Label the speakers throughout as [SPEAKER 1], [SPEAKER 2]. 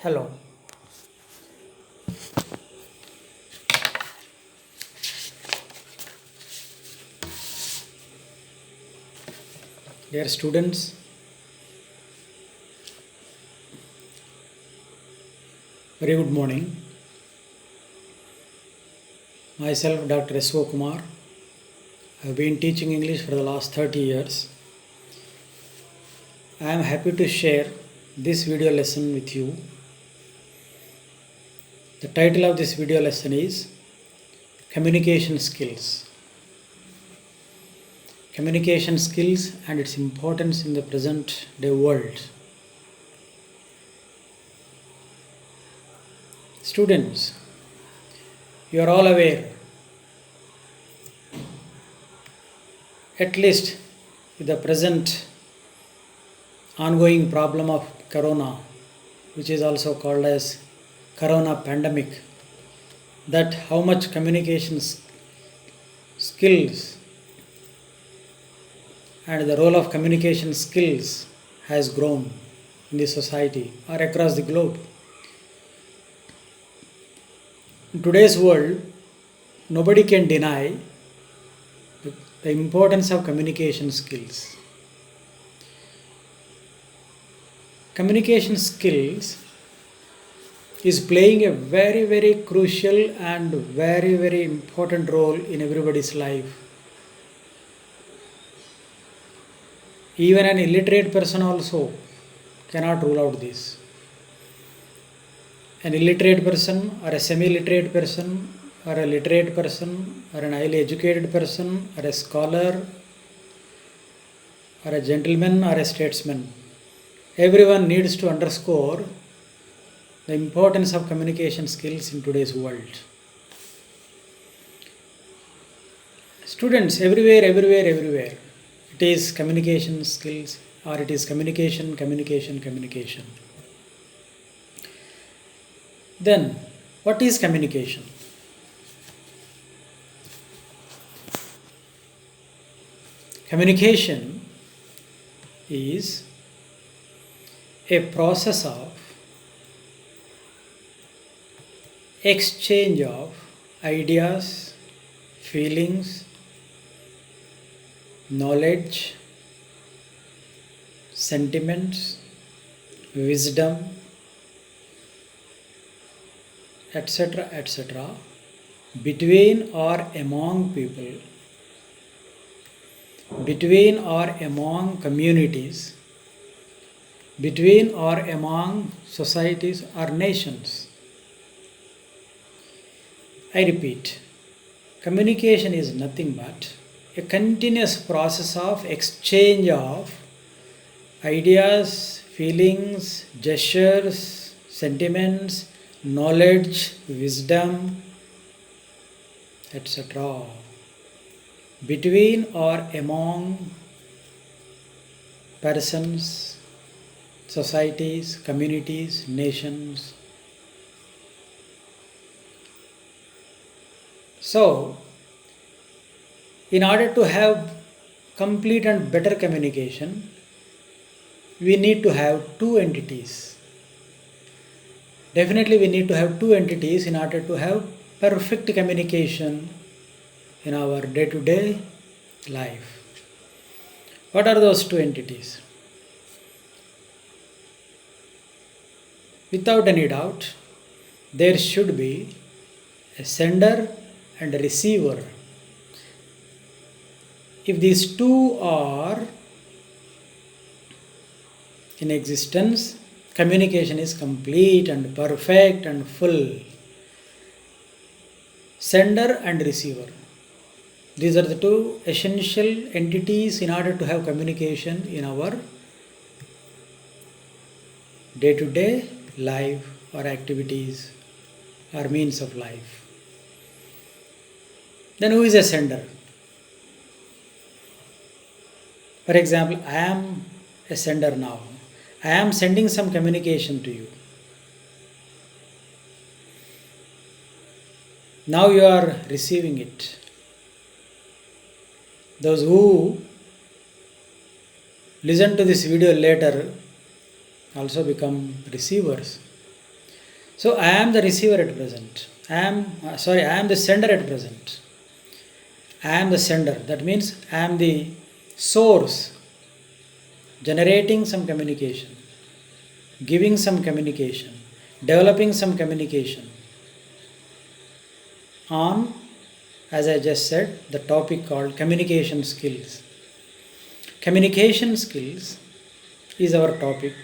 [SPEAKER 1] Hello. Dear students, very good morning. Myself, Dr. S.O. Kumar. I have been teaching English for the last 30 years. I am happy to share this video lesson with you. The title of this video lesson is Communication Skills. Communication skills and its importance in the present day world. Students, you are all aware, at least with the present ongoing problem of corona, which is also called as corona pandemic, that how much communication skills and the role of communication skills has grown in the society or across the globe. In today's world, nobody can deny the importance of communication skills. Communication skills is playing a very crucial and very important role in everybody's life. Even an illiterate person also cannot rule out this. An illiterate person or a semi-literate person or a literate person or an highly educated person or a scholar or a gentleman or a statesman, everyone needs to underscore the importance of communication skills in today's world. Students, everywhere, it is communication skills or it is communication. Then, what is communication? Communication is a process of exchange of ideas, feelings, knowledge, sentiments, wisdom, etc. between or among people, between or among communities, between or among societies or nations. I repeat, communication is nothing but a continuous process of exchange of ideas, feelings, gestures, sentiments, knowledge, wisdom, etc. between or among persons, societies, communities, nations. So, in order to have complete and better communication, we need to have two entities. Definitely we need to have two entities in order to have perfect communication in our day-to-day life. What are those two entities? Without any doubt, there should be a sender and a receiver. If these two are in existence, communication is complete and perfect and full. Sender and receiver. These are the two essential entities in order to have communication in our day-to-day life or activities or means of life. Then who is a sender? For example, I am a sender now. I am sending some communication to you. Now you are receiving it. Those who listen to this video later also become receivers. So I am the receiver at present. I am the sender at present. I am the sender. That means I am the source generating some communication, giving some communication, developing some communication on, as I just said, the topic called communication skills. Communication skills is our topic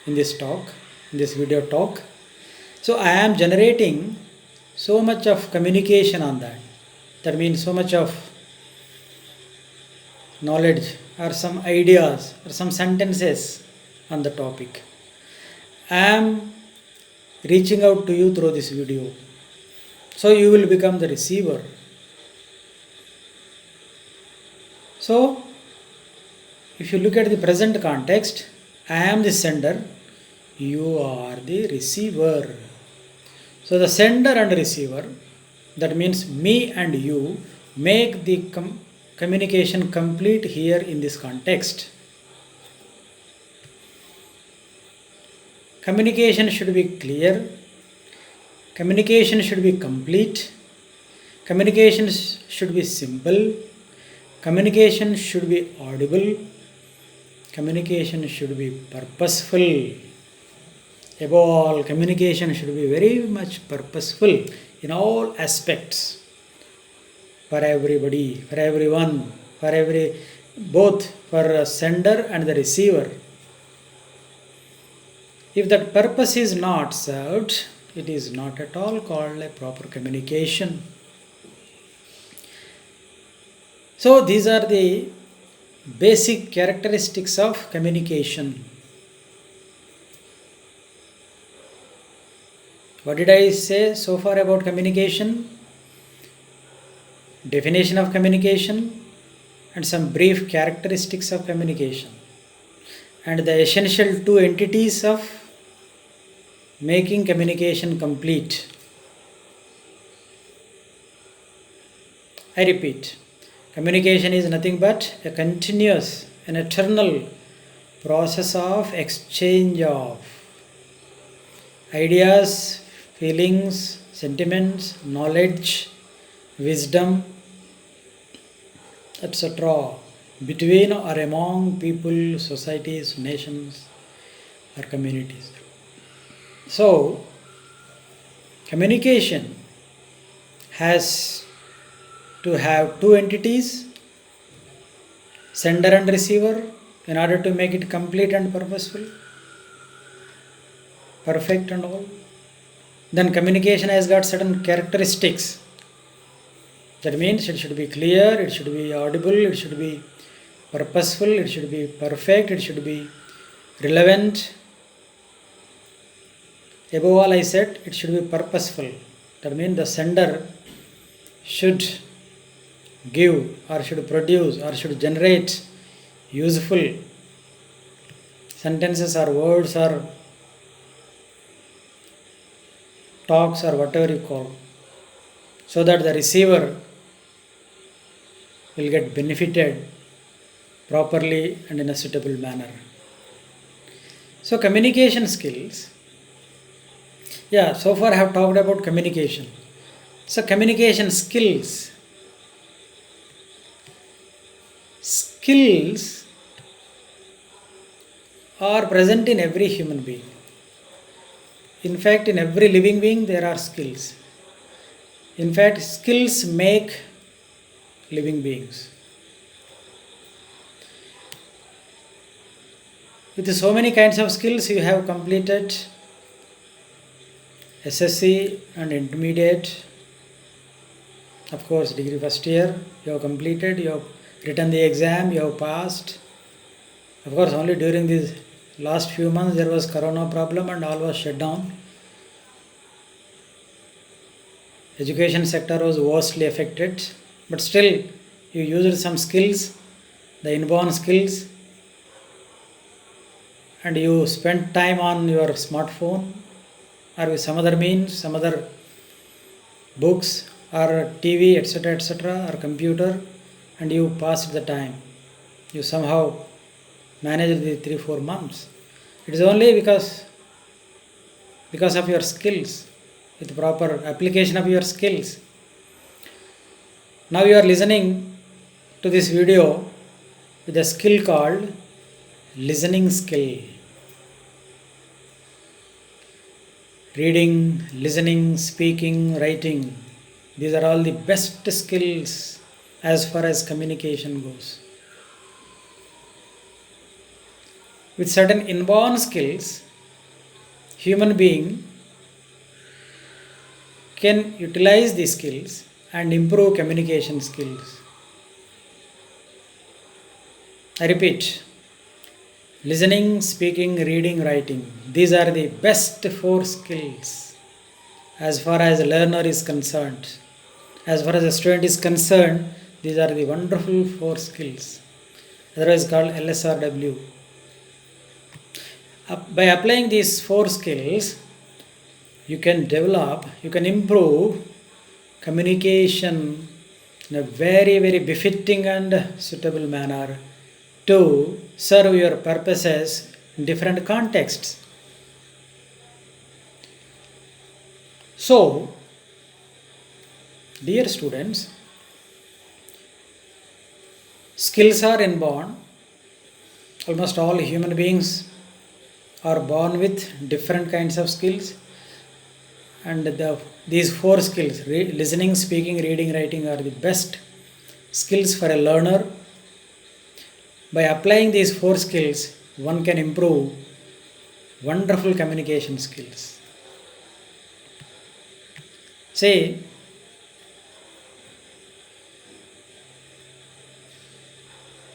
[SPEAKER 1] in this talk, in this video talk. So I am generating so much of communication on that. That means so much of knowledge or some ideas or some sentences on the topic. I am reaching out to you through this video. So you will become the receiver. So if you look at the present context, I am the sender, you are the receiver. So the sender and receiver, that means me and you, make the communication complete here in this context. Communication should be clear, communication should be complete, communication should be simple, communication should be audible, communication should be purposeful. Above all, communication should be very much purposeful in all aspects. For everybody, for everyone, both for a sender and the receiver. If that purpose is not served, it is not at all called a proper communication. So these are the basic characteristics of communication. What did I say so far about communication? Definition of communication and some brief characteristics of communication, and the essential two entities of making communication complete. I repeat, communication is nothing but a continuous and eternal process of exchange of ideas, feelings, sentiments, knowledge, wisdom, etc. between or among people, societies, nations, or communities. So, communication has to have two entities, sender and receiver, in order to make it complete and purposeful, perfect and all. Then communication has got certain characteristics. That means it should be clear, it should be audible, it should be purposeful, it should be perfect, it should be relevant. Above all, I said it should be purposeful. That means the sender should give or should produce or should generate useful sentences or words or talks or whatever you call, so that the receiver will get benefited properly and in a suitable manner. So communication skills. So far I have talked about communication. So communication skills. Skills are present in every human being. In fact, in every living being there are skills. In fact, skills make living beings. With so many kinds of skills, you have completed SSC and intermediate. Of course, degree first year, you have completed, you have written the exam, you have passed. Of course, only during these last few months there was corona problem and all was shut down. Education sector was worstly affected, but still you used some skills, the inborn skills, and you spent time on your smartphone or with some other means, some other books or TV, etc., or computer, and you passed the time. You somehow managed the 3-4 months. It is only because because of your skills, with proper application of your skills. Now you are listening to this video with a skill called listening skill. Reading, listening, speaking, writing, these are all the best skills as far as communication goes. With certain inborn skills, human being can utilize these skills and improve communication skills. I repeat, listening, speaking, reading, writing, these are the best 4 skills as far as a learner is concerned. As far as a student is concerned, these are the wonderful 4 skills, otherwise called LSRW. By applying these 4 skills, you can improve communication in a very, very befitting and suitable manner to serve your purposes in different contexts. So, dear students, skills are inborn. Almost all human beings are born with different kinds of skills, and these 4 skills, listening, speaking, reading, writing, are the best skills for a learner. By applying these 4 skills, one can improve wonderful communication skills. Say,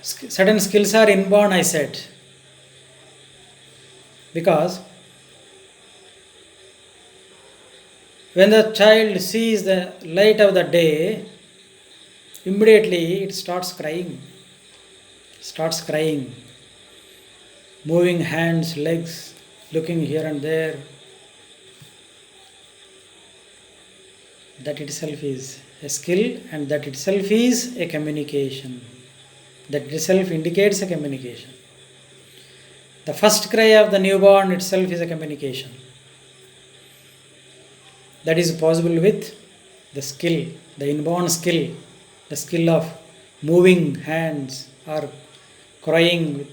[SPEAKER 1] certain skills are inborn, I said, because when the child sees the light of the day, immediately it starts crying, moving hands, legs, looking here and there. That itself is a skill, and that itself is a communication. That itself indicates a communication. The first cry of the newborn itself is a communication. That is possible with the skill, the inborn skill, the skill of moving hands or crying.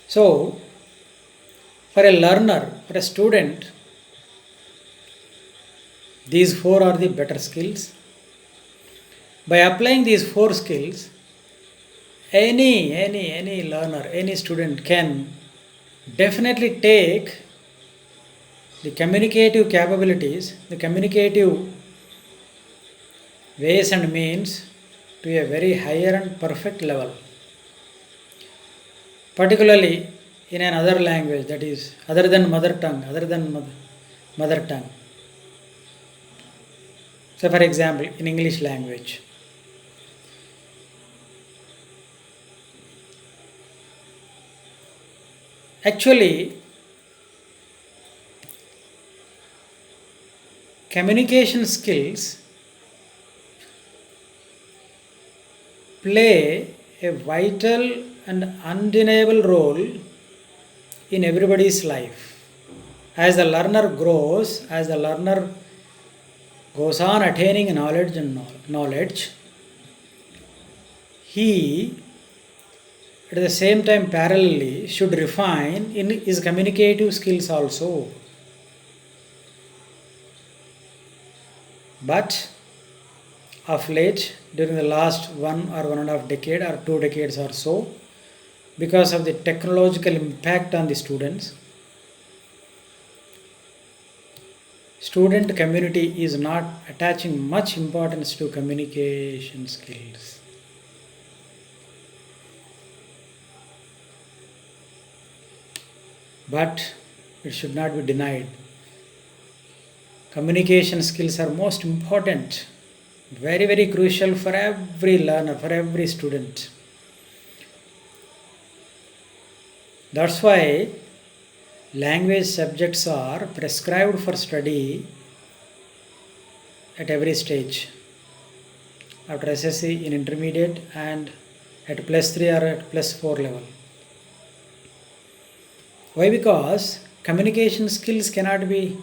[SPEAKER 1] So, for a learner, for a student, these 4 are the better skills. By applying these 4 skills, any learner, any student can definitely take the communicative capabilities, the communicative ways and means to a very higher and perfect level, particularly in another language, that is other than mother tongue. So for example, in English language, actually communication skills play a vital and undeniable role in everybody's life. As the learner grows, as the learner goes on attaining knowledge, he at the same time parallelly should refine in his communicative skills also. But of late, during the last 1.5 decade or 2 decades or so, because of the technological impact on the students, student community is not attaching much importance to communication skills. But it should not be denied. Communication skills are most important, very, very crucial for every learner, for every student. That's why language subjects are prescribed for study at every stage. After SSC in intermediate and at +3 or at +4 level. Why? Because communication skills cannot be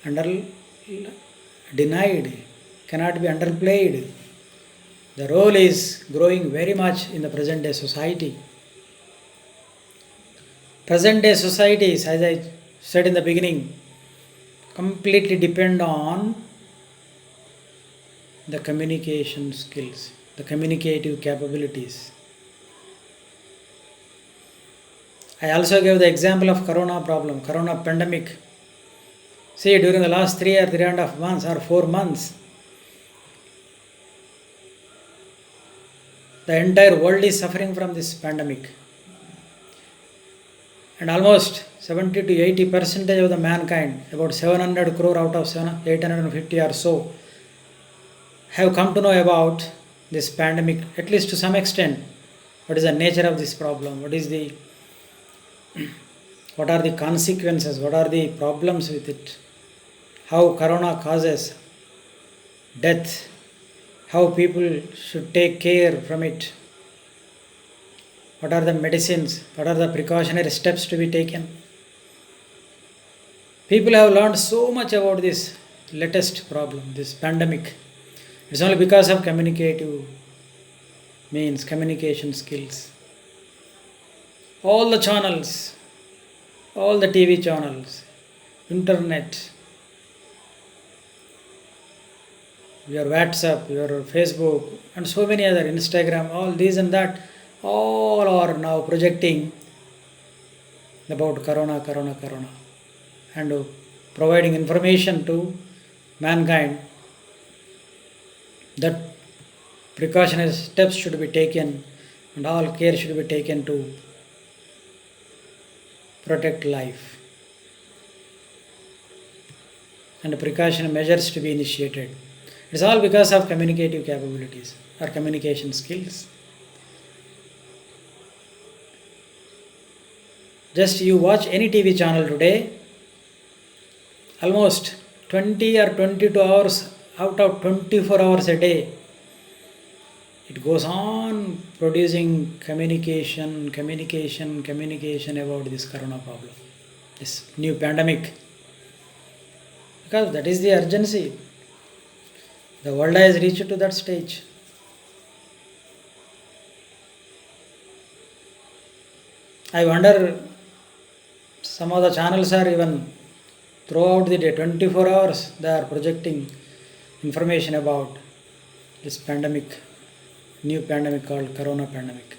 [SPEAKER 1] under denied, cannot be underplayed. The role is growing very much in the present day society. Present day societies, as I said in the beginning, completely depend on the communication skills, the communicative capabilities. I also gave the example of corona problem, corona pandemic. See, during the last 3.5 months or 4 months, the entire world is suffering from this pandemic. And almost 70 to 80% of the mankind, about 700 crore out of 850 or so, have come to know about this pandemic, at least to some extent. What is the nature of this problem? What are the consequences? What are the problems with it? How corona causes death? How people should take care from it? What are the medicines? What are the precautionary steps to be taken? People have learned so much about this latest problem, this pandemic. It's only because of communication skills. All the channels, all the TV channels, internet, your WhatsApp, your Facebook, and so many other, Instagram, all these and that, all are now projecting about corona, and providing information to mankind that precautionary steps should be taken and all care should be taken to protect life, and precautionary measures to be initiated. It's all because of communicative capabilities or communication skills. Just you watch any TV channel today, almost 20 or 22 hours out of 24 hours a day, it goes on producing communication about this corona problem, this new pandemic. Because that is the urgency. The world has reached to that stage. I wonder, some of the channels are even throughout the day, 24 hours, they are projecting information about this pandemic, new pandemic called corona pandemic.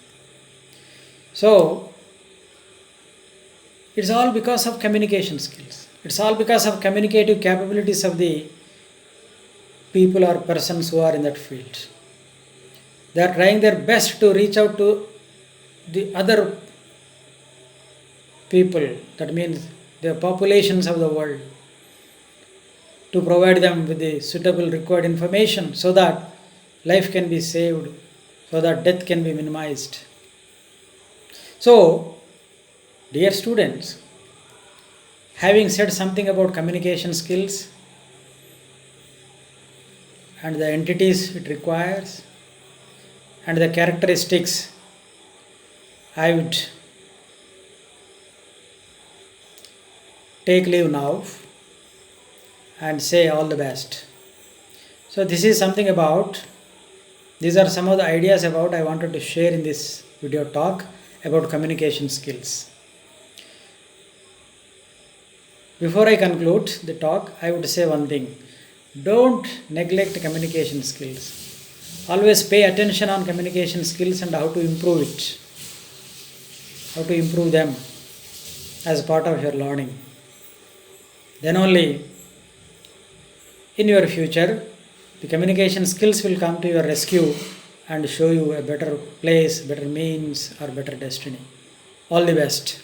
[SPEAKER 1] So, it's all because of communication skills. It's all because of communicative capabilities of the people or persons who are in that field. They are trying their best to reach out to the other people, that means the populations of the world, to provide them with the suitable required information so that life can be saved, so that death can be minimized. So, dear students, having said something about communication skills and the entities it requires and the characteristics, I would take leave now and say all the best. So this is something about, these are some of the ideas about I wanted to share in this video talk about communication skills. Before I conclude the talk, I would say one thing. Don't neglect communication skills. Always pay attention on communication skills and how to improve it. How to improve them as part of your learning. Then only in your future, the communication skills will come to your rescue and show you a better place, better means, or better destiny. All the best.